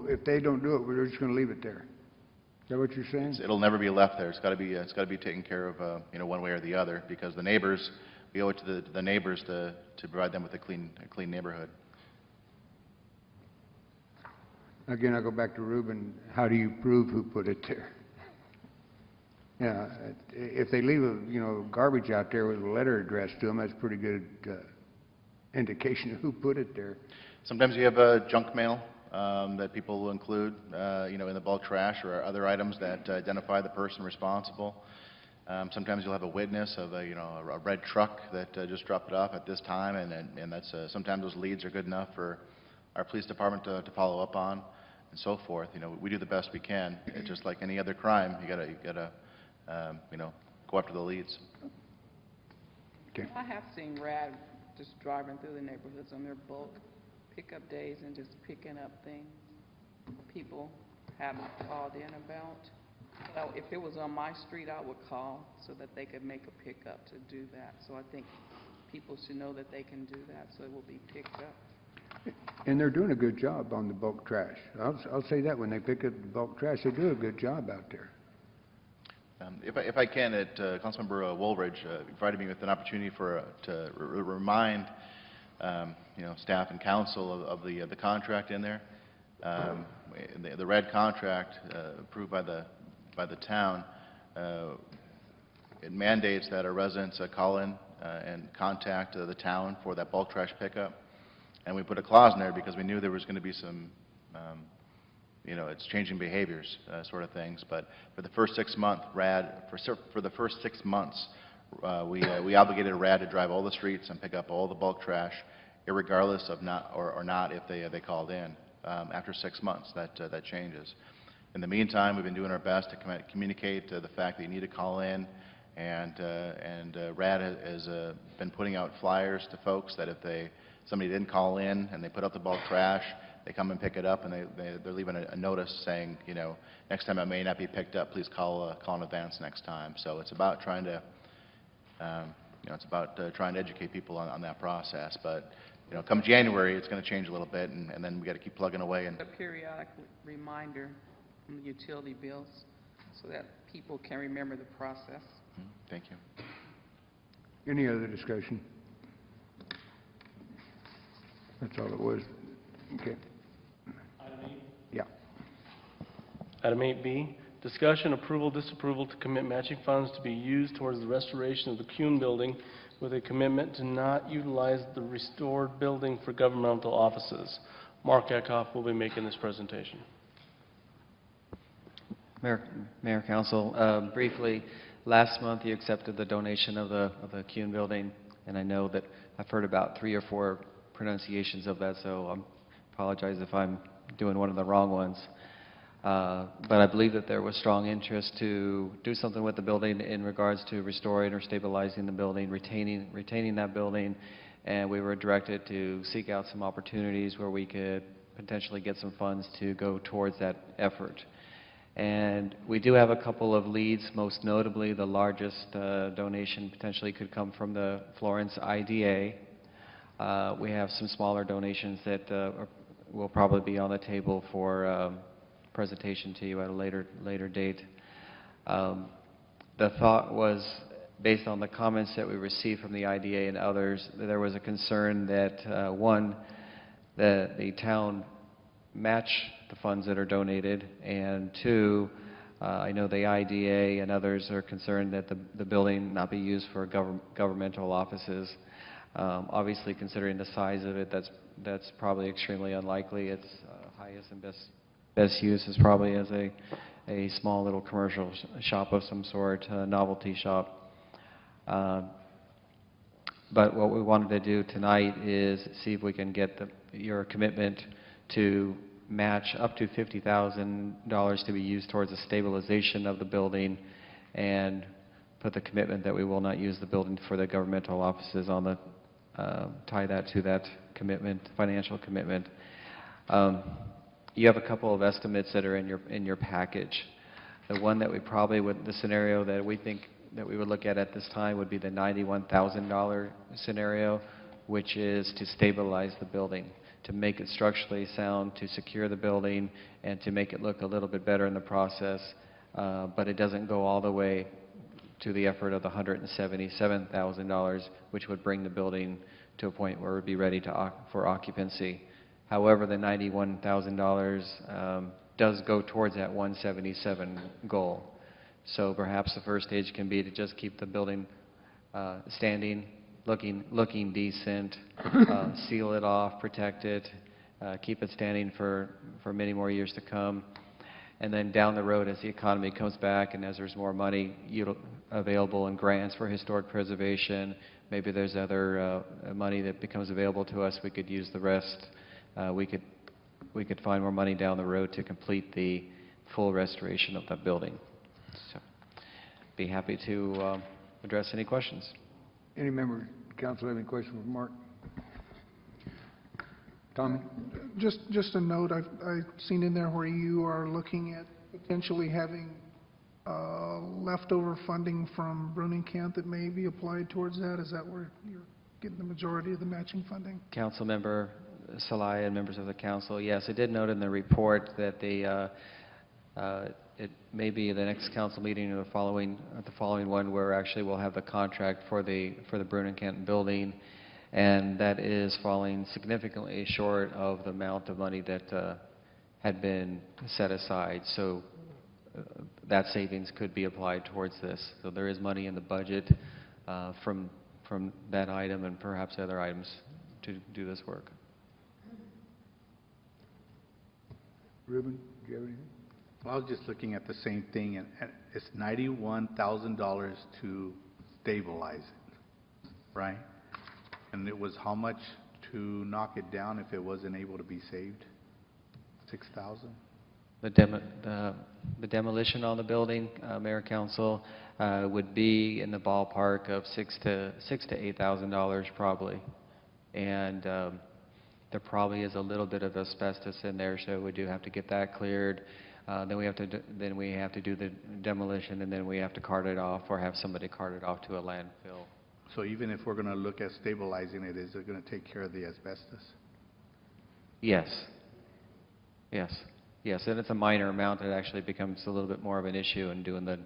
if they don't do it, we're just going to leave it there. Is that what you're saying? It'll never be left there. It's got to be taken care of, one way or the other, because the neighbors, we owe it to the neighbors to provide them with a clean neighborhood. Again, I go back to Reuben. How do you prove who put it there? Yeah, if they leave garbage out there with a letter addressed to them, that's a pretty good indication of who put it there. Sometimes you have junk mail that people will include, in the bulk trash or other items that identify the person responsible. Sometimes you'll have a witness of a red truck that just dropped it off at this time, and that's sometimes those leads are good enough for our police department to follow up on, and so forth. We do the best we can. It's just like any other crime. You gotta go after the leads. Okay. I have seen RAD just driving through the neighborhoods on their bulk pickup days and just picking up things people haven't called in about. So if it was on my street, I would call so that they could make a pickup to do that. So I think people should know that they can do that, so it will be picked up. And they're doing a good job on the bulk trash. I'll say that when they pick up the bulk trash, they do a good job out there. If I can, Councilmember Woolridge provided me with an opportunity to remind staff and council of the contract in there. The RAD contract approved by the town, it mandates that our residents call in and contact the town for that bulk trash pickup. And we put a clause in there because we knew there was going to be some it's changing behaviors sort of things. But for the first 6 months, for the first 6 months, we obligated RAD to drive all the streets and pick up all the bulk trash, irregardless of not if they called in. After 6 months, that changes. In the meantime, we've been doing our best to communicate the fact that you need to call in, and RAD has been putting out flyers to folks that if somebody didn't call in and they put up the bulk trash, they come and pick it up, and they're leaving a notice saying, next time it may not be picked up, please call in advance next time. So it's about trying to, trying to educate people on that process. But come January, it's going to change a little bit, and then we got to keep plugging away. And a periodic reminder on the utility bills so that people can remember the process. Thank you. Any other discussion? That's all it was. Okay. Item 8. Yeah. Item 8B, discussion, approval, disapproval to commit matching funds to be used towards the restoration of the Kuhn building with a commitment to not utilize the restored building for governmental offices. Mark Eckhoff will be making this presentation. Mayor, Council, briefly, last month you accepted the donation of the Kuhn building, and I know that I've heard about 3 or 4 pronunciations of that, so I apologize if I'm doing one of the wrong ones. But I believe that there was strong interest to do something with the building in regards to restoring or stabilizing the building, retaining that building, and we were directed to seek out some opportunities where we could potentially get some funds to go towards that effort. And we do have a couple of leads, most notably the largest donation potentially could come from the Florence IDA. We have some smaller donations that will probably be on the table for presentation to you at a later date. The thought was, based on the comments that we received from the IDA and others, that there was a concern that, one, the town match the funds that are donated, and 2, I know the IDA and others are concerned that the building not be used for governmental offices. Obviously, considering the size of it, that's probably extremely unlikely. Its highest and best use is probably as a small little commercial shop of some sort, a novelty shop. But what we wanted to do tonight is see if we can get your commitment to match up to $50,000 to be used towards the stabilization of the building, and put the commitment that we will not use the building for the governmental offices on the, tie that to that commitment, financial commitment. You have a couple of estimates that are in your package. The one that we probably would, the scenario that we think that we would look at this time would be the $91,000 scenario, which is to stabilize the building, to make it structurally sound, to secure the building, and to make it look a little bit better in the process. But it doesn't go all the way to the effort of the $177,000, which would bring the building to a point where it would be ready for occupancy. However, the $91,000 does go towards that 177 goal. So perhaps the first stage can be to just keep the building standing, looking decent, seal it off, protect it, keep it standing for many more years to come. And then down the road, as the economy comes back and as there's more money available in grants for historic preservation, maybe there's other money that becomes available to us, we could use the rest. We could find more money down the road to complete the full restoration of that building. So, be happy to address any questions. Any member of the council have any questions for Mark? Tommy? Just a note, I've seen in there where you are looking at potentially having leftover funding from Bruningcamp that may be applied towards that. Is that where you're getting the majority of the matching funding? Councilmember Salaya and members of the council, yes, I did note in the report that it may be the next council meeting or the following one where actually we'll have the contract for the Bruningcamp building, and that is falling significantly short of the amount of money that had been set aside. So that savings could be applied towards this. So there is money in the budget from that item and perhaps other items to do this work. Ruben, do you have anything? Well, I was just looking at the same thing, and it's $91,000 to stabilize it, right? And it was how much to knock it down if it wasn't able to be saved? 6,000? The demolition on the building, Mayor, Council, would be in the ballpark of $6,000 to $8,000 probably, and there probably is a little bit of asbestos in there, so we do have to get that cleared. Then we have to do the demolition, and then we have to cart it off or have somebody cart it off to a landfill. So even if we're going to look at stabilizing it, is it going to take care of the asbestos? Yes. Yes. Yes, and it's a minor amount. It actually becomes a little bit more of an issue in doing the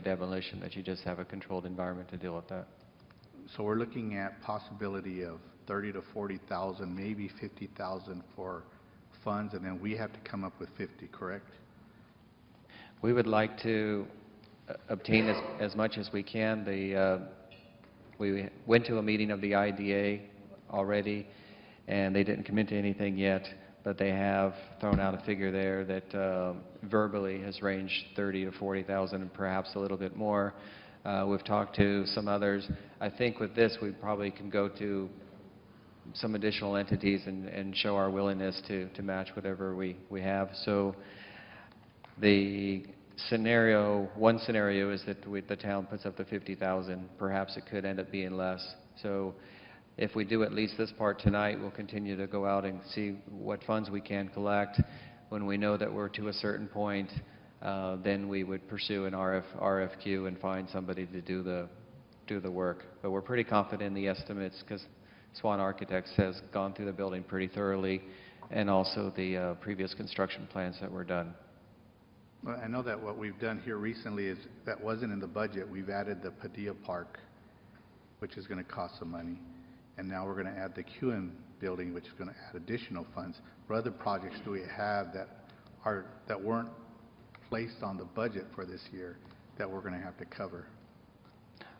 demolition, that you just have a controlled environment to deal with that. So we're looking at possibility of 30 to 40,000, maybe 50,000 for funds, and then we have to come up with 50, correct? We would like to obtain as much as we can. We went to a meeting of the IDA already, and they didn't commit to anything yet, but they have thrown out a figure there that verbally has ranged 30 to 40,000 and perhaps a little bit more. We've talked to some others. I think with this we probably can go to some additional entities and show our willingness to match whatever we have. So the one scenario is that the town puts up the 50,000. Perhaps it could end up being less. So if we do at least this part tonight, we'll continue to go out and see what funds we can collect. When we know that we're to a certain point, then we would pursue an RFQ and find somebody to do the work. But we're pretty confident in the estimates because Swan Architects has gone through the building pretty thoroughly, and also the previous construction plans that were done. Well, I know that what we've done here recently is, that wasn't in the budget, we've added the Padilla Park, which is going to cost some money. And now we're going to add the QM building, which is going to add additional funds. What other projects do we have that weren't placed on the budget for this year that we're going to have to cover?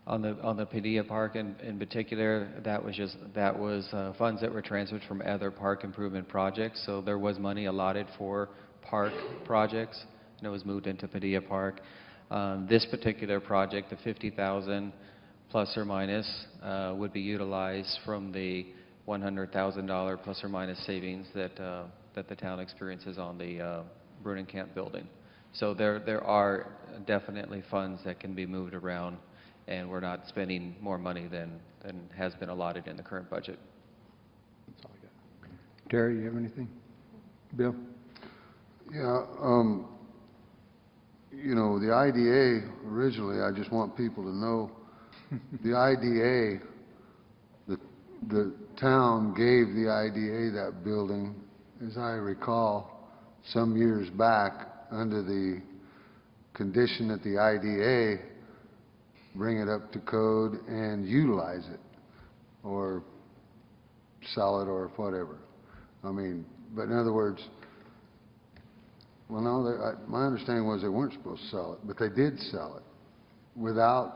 On the Padilla Park in particular, that was funds that were transferred from other park improvement projects. So there was money allotted for park projects, and it was moved into Padilla Park. This particular project, the 50,000 plus or minus, would be utilized from the $100,000 plus or minus savings that the town experiences on the Brunenkamp building. So there are definitely funds that can be moved around, and we're not spending more money than has been allotted in the current budget. That's all I got. Terry, you have anything? Bill? Yeah, you know, the IDA, originally, I just want people to know, the IDA, the town gave the IDA that building, as I recall, some years back, under the condition that the IDA bring it up to code and utilize it, or sell it, or whatever. I mean, but in other words, well, no, my understanding was they weren't supposed to sell it, but they did sell it without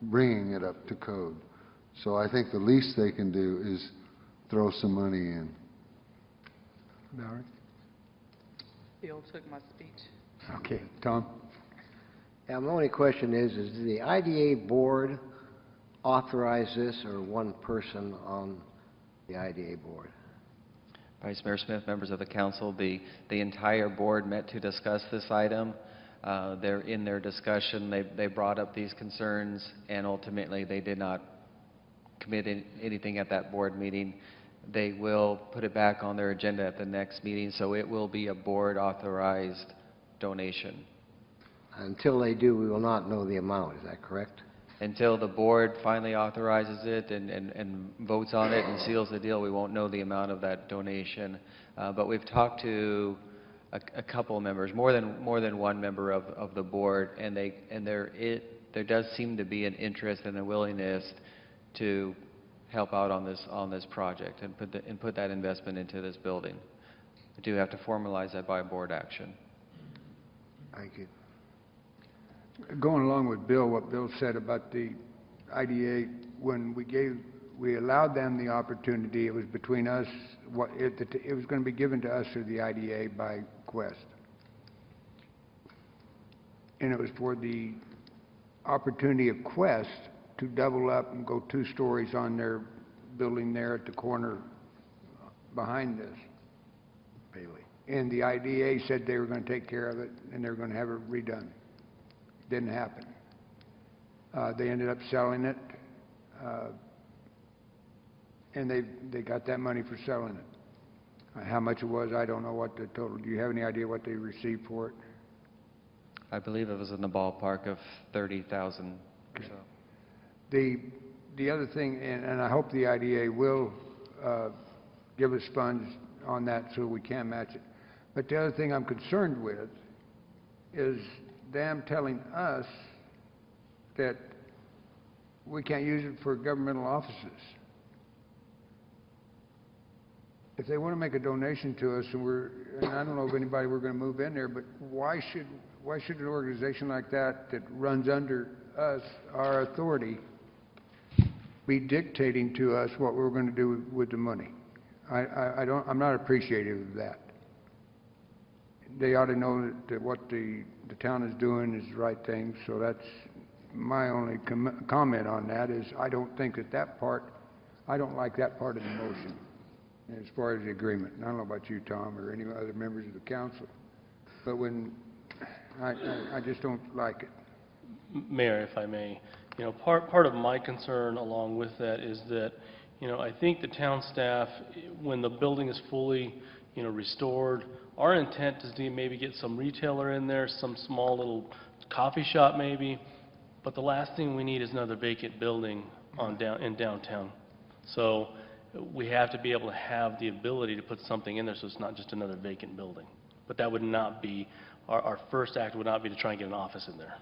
bringing it up to code. So I think the least they can do is throw some money in. Valerie? Bill took my speech. Okay. Tom? Yeah, my only question is the IDA board authorize this, or one person on the IDA board? Vice Mayor Smith, members of the council, the entire board met to discuss this item. In their discussion, they brought up these concerns, and ultimately they did not commit anything at that board meeting. They will put it back on their agenda at the next meeting, so it will be a board authorized donation. Until they do, we will not know the amount, is that correct? Until the board finally authorizes it and votes on it and seals the deal, we won't know the amount of that donation. But we've talked to a couple of members, more than one member of the board, and there does seem to be an interest and a willingness to help out on this project and put that investment into this building. We do have to formalize that by board action. Thank you. Going along with Bill, what Bill said about the IDA, when we allowed them the opportunity, it was between us, it was going to be given to us through the IDA by Quest. And it was for the opportunity of Quest to double up and go 2 stories on their building there at the corner behind this. Bailey. And the IDA said they were going to take care of it, and they were going to have it redone. Didn't happen. They ended up selling it, and they got that money for selling it. How much it was, I don't know what the total. Do you have any idea what they received for it? I believe it was in the ballpark of $30,000 or so. The other thing, and I hope the IDA will give us funds on that so we can match it. But the other thing I'm concerned with is them telling us that we can't use it for governmental offices. If they want to make a donation to us, and I don't know of anybody we're going to move in there, but why should an organization like that runs under us, our authority, be dictating to us what we're going to do with the money? I'm not appreciative of that. They ought to know that what the town is doing is the right thing, so that's my only comment on that is I don't think that part, I don't like that part of the motion as far as the agreement. And I don't know about you, Tom, or any other members of the council, but when I just don't like it. Mayor, if I may, part of my concern along with that is that, I think the town staff, when the building is fully, restored, our intent is to maybe get some retailer in there, some small little coffee shop maybe, but the last thing we need is another vacant building in downtown. So we have to be able to have the ability to put something in there so it's not just another vacant building. But that would not be, our first act would not be to try and get an office in there.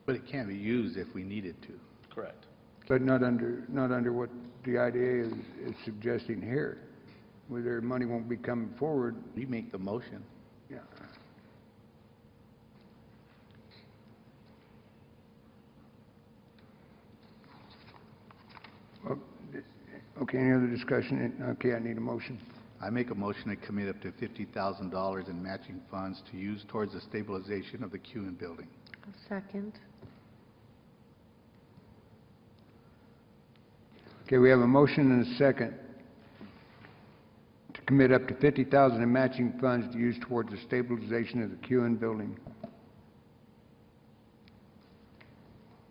But it can be used if we needed to. Correct. But not under what the IDA is suggesting here, where their money won't be coming forward. We make the motion. Yeah. Okay, any other discussion? Okay, I need a motion. I make a motion to commit up to $50,000 in matching funds to use towards the stabilization of the QN building. Second. Okay, we have a motion and a second to commit up to $50,000 in matching funds to use towards the stabilization of the QN building.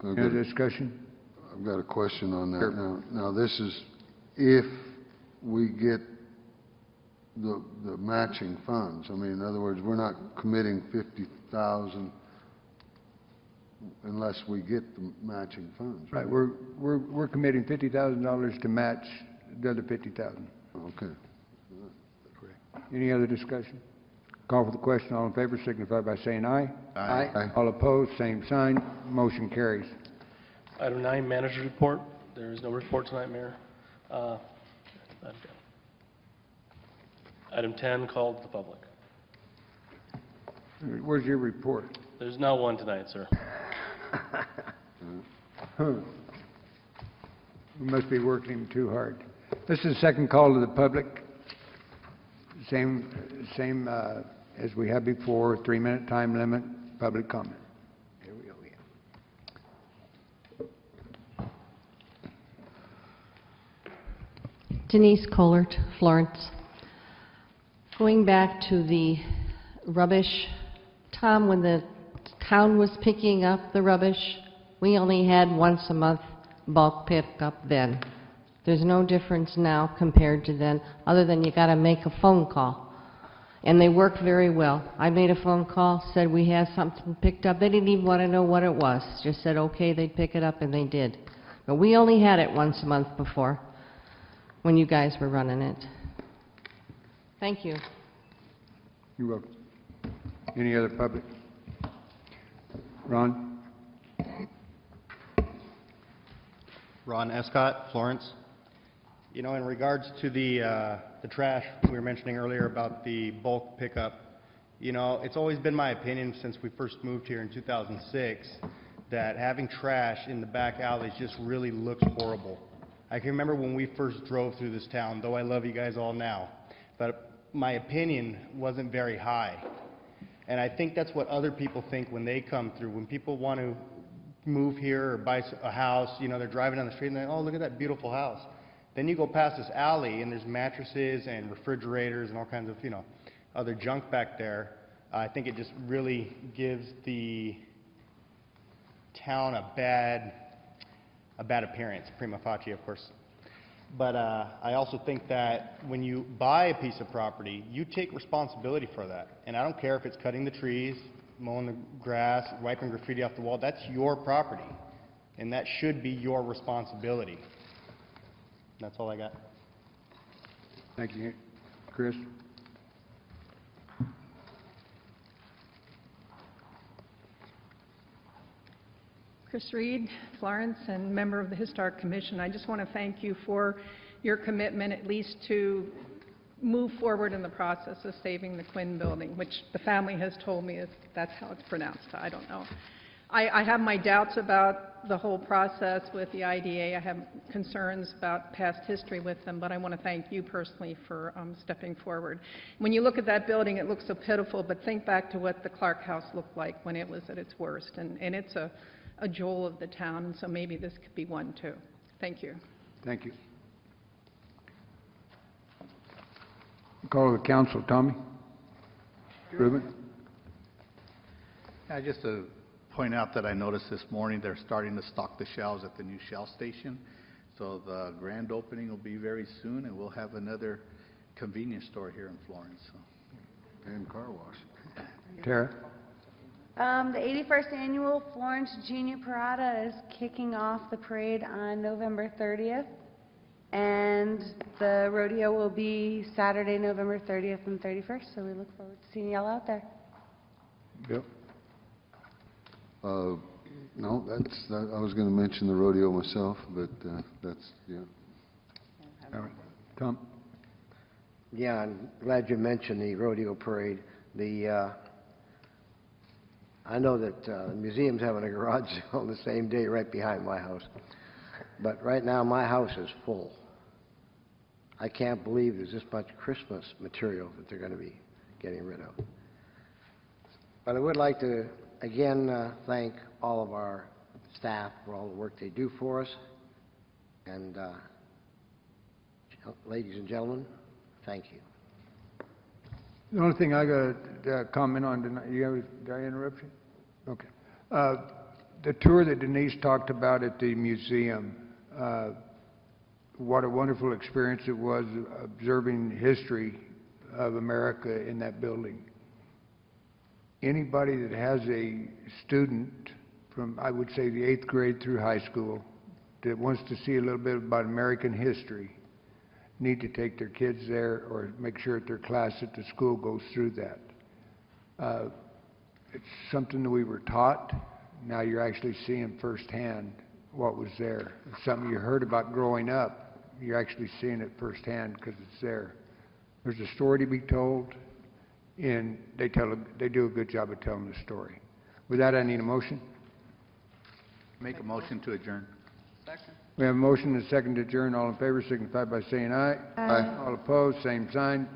Any other discussion? I've got a question on that. Sure. Now, this is if we get the matching funds. I mean, in other words, we're not committing 50,000 unless we get the matching funds. Right, we're committing $50,000 to match the other 50,000. Okay. Any other discussion? Call for the question. All in favor signify by saying aye. Aye. All opposed, same sign. Motion carries. Item 9, manager's report. There is no report tonight, Mayor. Item 10, call to the public. Where's your report? There's not one tonight, sir. We must be working too hard. This is the second call to the public. Same as we had before, 3-minute time limit, public comment. Here we go again. Denise Collert, Florence. Going back to the rubbish, Tom, when the town was picking up the rubbish, we only had once a month bulk pickup then. There's no difference now compared to then, other than you gotta make a phone call. And they work very well. I made a phone call, said we have something picked up. They didn't even want to know what it was. Just said, okay, they'd pick it up, and they did. But we only had it once a month before, when you guys were running it. Thank you. You're welcome. Any other public? Ron? Ron Escott, Florence. You know, in regards to the trash we were mentioning earlier about the bulk pickup, you know, it's always been my opinion since we first moved here in 2006 that having trash in the back alleys just really looks horrible. I can remember when we first drove through this town, though I love you guys all now, but my opinion wasn't very high. And I think that's what other people think when they come through. When people want to move here or buy a house, you know, they're driving down the street and they're, oh, look at that beautiful house. Then you go past this alley and there's mattresses and refrigerators and all kinds of, you know, other junk back there. I think it just really gives the town a bad appearance, prima facie, of course. But I also think that when you buy a piece of property, you take responsibility for that. And I don't care if it's cutting the trees, mowing the grass, wiping graffiti off the wall. That's your property, and that should be your responsibility. That's all I got. Thank you. Chris? Chris Reed, Florence, and member of the Historic Commission. I just want to thank you for your commitment at least to move forward in the process of saving the Quinn building, which the family has told me that's how it's pronounced. I don't know. I have my doubts about the whole process with the IDA. I have concerns about past history with them, but I want to thank you personally for stepping forward. When you look at that building, it looks so pitiful, but think back to what the Clark House looked like when it was at its worst, and it's a jewel of the town, and so maybe this could be one too. Thank you. Thank you. Call to the council. Tommy? Ruben? Just to point out that I noticed this morning they're starting to stock the shelves at the new Shell station. So the grand opening will be very soon, and we'll have another convenience store here in Florence. So. And car wash. Tara? The 81st Annual Florence Junior Parada is kicking off the parade on November 30th, and the rodeo will be Saturday, November 30th and 31st, so we look forward to seeing y'all out there. Bill? No, I was going to mention the rodeo myself, but that's, yeah. All right. Tom? Yeah, I'm glad you mentioned the rodeo parade. I know that the museum's having a garage sale the same day right behind my house. But right now, my house is full. I can't believe there's this much Christmas material that they're going to be getting rid of. But I would like to, again, thank all of our staff for all the work they do for us. And, ladies and gentlemen, thank you. The only thing I got to comment on tonight, did I interrupt you? Okay. The tour that Denise talked about at the museum, what a wonderful experience it was observing history of America in that building. Anybody that has a student from, I would say, the 8th grade through high school that wants to see a little bit about American history need to take their kids there or make sure that their class at the school goes through that. It's something that we were taught. Now you're actually seeing firsthand what was there. It's something you heard about growing up. You're actually seeing it firsthand because it's there. There's a story to be told, and they do a good job of telling the story. With that, I need a motion. Make a motion to adjourn. Second. We have a motion and a second to adjourn. All in favor signify by saying aye. Aye. All opposed, same sign.